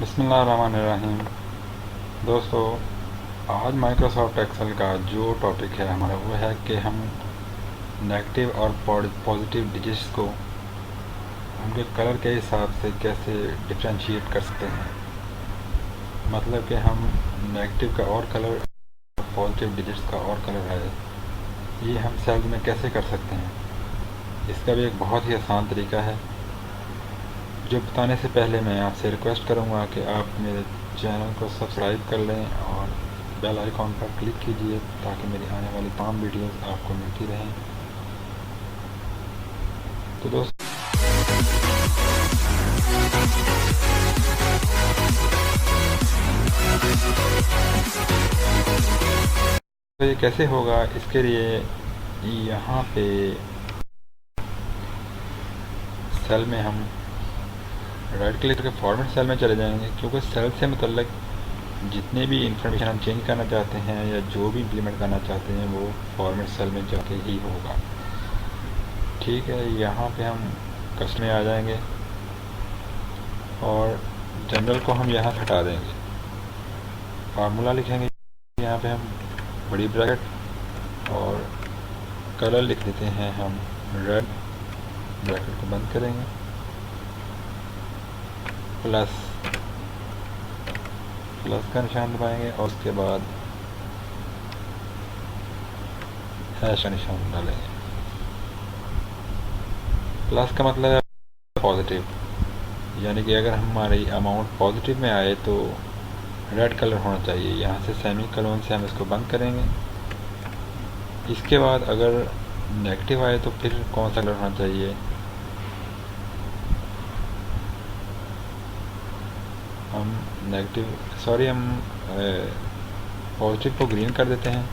बिस्मिल्लाहिर्रहमानिर्रहीम। दोस्तों, आज माइक्रोसॉफ्ट एक्सेल का जो टॉपिक है हमारा वो है कि हम नेगेटिव और पॉजिटिव डिजिट्स को उनके कलर के हिसाब से कैसे डिफ्रेंशिएट कर सकते हैं। मतलब कि हम नेगेटिव का और कलर, पॉजिटिव डिजिट्स का और कलर है, ये हम सेल में कैसे कर सकते हैं। इसका भी एक बहुत ही आसान तरीका है, जो बताने से पहले मैं आपसे रिक्वेस्ट करूंगा कि आप मेरे चैनल को सब्सक्राइब कर लें और बेल आइकॉन पर क्लिक कीजिए ताकि मेरी आने वाली तमाम वीडियोस आपको मिलती रहें। तो दोस्तों, तो ये कैसे होगा, इसके लिए यहाँ पे सेल में हम राइट क्लिक करके फॉर्मेट सेल में चले जाएंगे, क्योंकि सेल से मतलब जितने भी इंफॉर्मेशन हम चेंज करना चाहते हैं या जो भी इम्प्लीमेंट करना चाहते हैं वो फॉर्मेट सेल में जाके ही होगा। ठीक है, यहाँ पे हम कस्ट में आ जाएंगे और जनरल को हम यहाँ से हटा देंगे। फार्मूला लिखेंगे यहाँ पे हम बड़ी ब्रैकेट और कलर लिख देते हैं हम रेड। ब्रैकेट को बंद करेंगे, प्लस का निशान दबाएंगे और उसके बाद हैश का निशान डालेंगे। प्लस का मतलब है पॉजिटिव, यानी कि अगर हमारी अमाउंट पॉजिटिव में आए तो रेड कलर होना चाहिए। यहाँ से सेमी कलोन से हम इसको बंद करेंगे। इसके बाद अगर नेगेटिव आए तो फिर कौन सा कलर होना चाहिए, हम पॉजिटिव को ग्रीन कर देते हैं।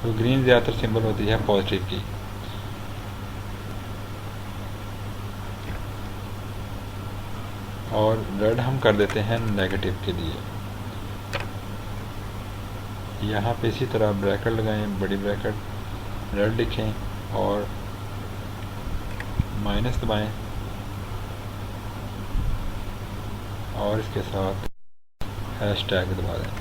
तो ग्रीन ज़्यादातर सिंबल होती है पॉजिटिव की। और रेड हम कर देते हैं नेगेटिव के लिए। यहाँ पे इसी तरह ब्रैकेट लगाएं, बड़ी ब्रैकेट, रेड लिखें और माइनस दबाएं और इसके साथ हैश टैग दबा दें।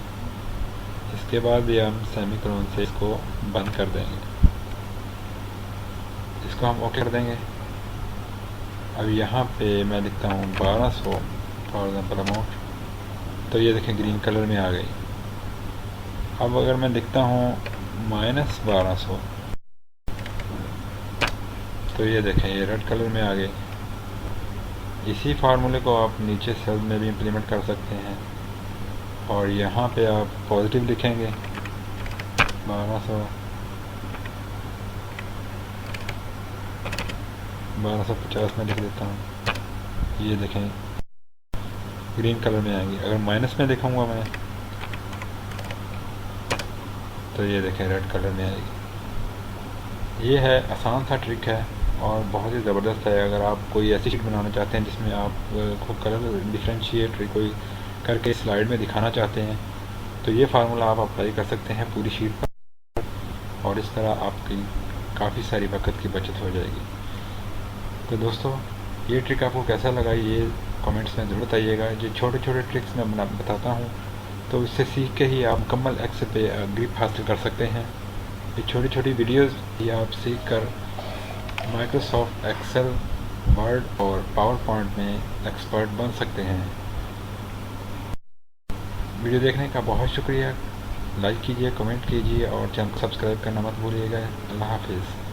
इसके बाद भी हम सेमी कलोन से इसको बंद कर देंगे। इसको हम ओके कर देंगे। अब यहाँ पे मैं लिखता हूँ 1200 फॉर एग्जाम्पल अमाउंट, तो ये देखें ग्रीन कलर में आ गई। अब अगर मैं लिखता हूँ -1200, तो ये देखें ये रेड कलर में आ गई। इसी फार्मूले को आप नीचे सेल में भी इम्प्लीमेंट कर सकते हैं और यहाँ पे आप पॉजिटिव लिखेंगे 1250 में लिख देता हूँ। ये देखें ग्रीन कलर में आएंगी। अगर माइनस में लिखूँगा मैं तो ये देखें रेड कलर में आएगी। ये है, आसान सा ट्रिक है और बहुत ही ज़बरदस्त है। अगर आप कोई ऐसी शीट बनाना चाहते हैं जिसमें आप को कलर डिफ्रेंशिएट कोई करके स्लाइड में दिखाना चाहते हैं, तो ये फार्मूला आप अप्लाई कर सकते हैं पूरी शीट पर और इस तरह आपकी काफ़ी सारी वक्त की बचत हो जाएगी। तो दोस्तों, ये ट्रिक आपको कैसा लगा ये कमेंट्स में ज़रूर बताइएगा। जो छोटे छोटे ट्रिक्स मैं बताता हूँ तो इससे सीख के ही आप मुकम्मल एक्सेल पे ग्रिप हासिल कर सकते हैं। ये छोटी छोटी वीडियोस भी आप सीख कर माइक्रोसॉफ्ट एक्सेल, वर्ड और पावर पॉइंट में एक्सपर्ट बन सकते हैं। वीडियो देखने का बहुत शुक्रिया। लाइक कीजिए, कमेंट कीजिए और चैनल को सब्सक्राइब करना मत भूलिएगा। अल्लाह हाफिज़।